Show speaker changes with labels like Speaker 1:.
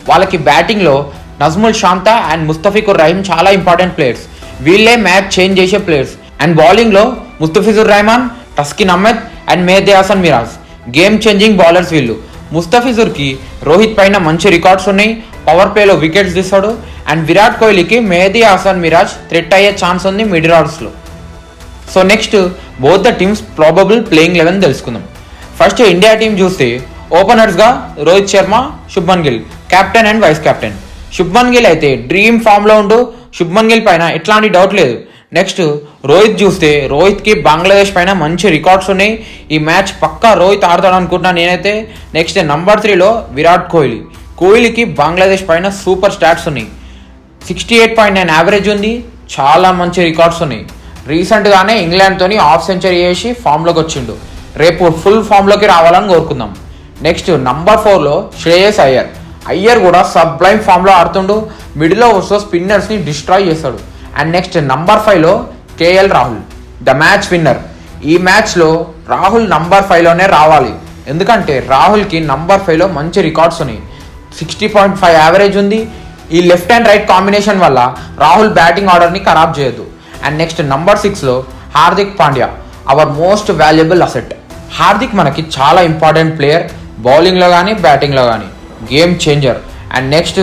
Speaker 1: వాళ్ళకి బ్యాటింగ్లో నజ్ముల్ షాంతా అండ్ ముస్తఫిజుర్ రహీం చాలా ఇంపార్టెంట్ ప్లేయర్స్. వీళ్ళే మ్యాచ్ చేంజ్ చేసే ప్లేయర్స్. అండ్ బౌలింగ్లో Mustafizur Rahman, Taskin Ahmed and Mehidy Hasan Miraz game changing bowlers వీళ్ళు. ముస్తఫిజుర్కి రోహిత్ పైన మంచి రికార్డ్స్ ఉన్నాయి, పవర్ ప్లేలో వికెట్స్ తీస్తాడు. అండ్ విరాట్ కోహ్లీకి మెహదీ హసన్ మిరాజ్ థ్రెట్ అయ్యే ఛాన్స్ ఉంది మిడిల్ ఆర్డర్స్లో. So next both the teams probable playing 11 తెలుసుకుందాం. ఫస్ట్ ఇండియా టీం చూస్తే ఓపెనర్స్గా Rohit Sharma, Shubman Gill captain and vice captain. Shubman Gill అయితే డ్రీమ్ ఫామ్లో ఉండు. శుభ్మన్ గిల్ పైన ఎట్లాంటి డౌట్ లేదు. నెక్స్ట్ రోహిత్ చూస్తే రోహిత్కి బంగ్లాదేశ్ పైన మంచి రికార్డ్స్ ఉన్నాయి. ఈ మ్యాచ్ పక్కా రోహిత్ ఆడతాడు అనుకుంటున్నాను నేనైతే. నెక్స్ట్ నెంబర్ 3లో విరాట్ కోహ్లీ. కోహ్లీకి బంగ్లాదేశ్ పైన సూపర్ స్టాట్స్ ఉన్నాయి. 68.9 యావరేజ్ ఉంది. చాలా మంచి రికార్డ్స్ ఉన్నాయి. రీసెంట్గానే ఇంగ్లాండ్తోని హాఫ్ సెంచరీ చేసి ఫామ్లోకి వచ్చిండు. రేపు ఫుల్ ఫామ్లోకి రావాలని కోరుకుందాం. నెక్స్ట్ నంబర్ 4లో శ్రేయస్ అయ్యర్. అయ్యర్ కూడా సబ్లైమ్ ఫామ్లో ఆడుతుండు. మిడిల్లో వస్తూ స్పిన్నర్స్ని డిస్ట్రాయ్ చేస్తాడు. అండ్ నెక్స్ట్ నంబర్ 5లో KL Rahul, the match winner. ఈ మ్యాచ్లో రాహుల్ నంబర్ 5లోనే రావాలి. ఎందుకంటే రాహుల్కి నంబర్ 5లో మంచి రికార్డ్స్ ఉన్నాయి. 60.5 యావరేజ్ ఉంది. ఈ లెఫ్ట్ అండ్ రైట్ కాంబినేషన్ వల్ల రాహుల్ బ్యాటింగ్ ఆర్డర్ని ఖరాబ్ చేయొద్దు. అండ్ నెక్స్ట్ నంబర్ 6లో Hardik Pandya, our most valuable asset. Hardik మనకి చాలా ఇంపార్టెంట్ ప్లేయర్, బౌలింగ్లో కానీ బ్యాటింగ్లో కానీ గేమ్ చేంజర్. And next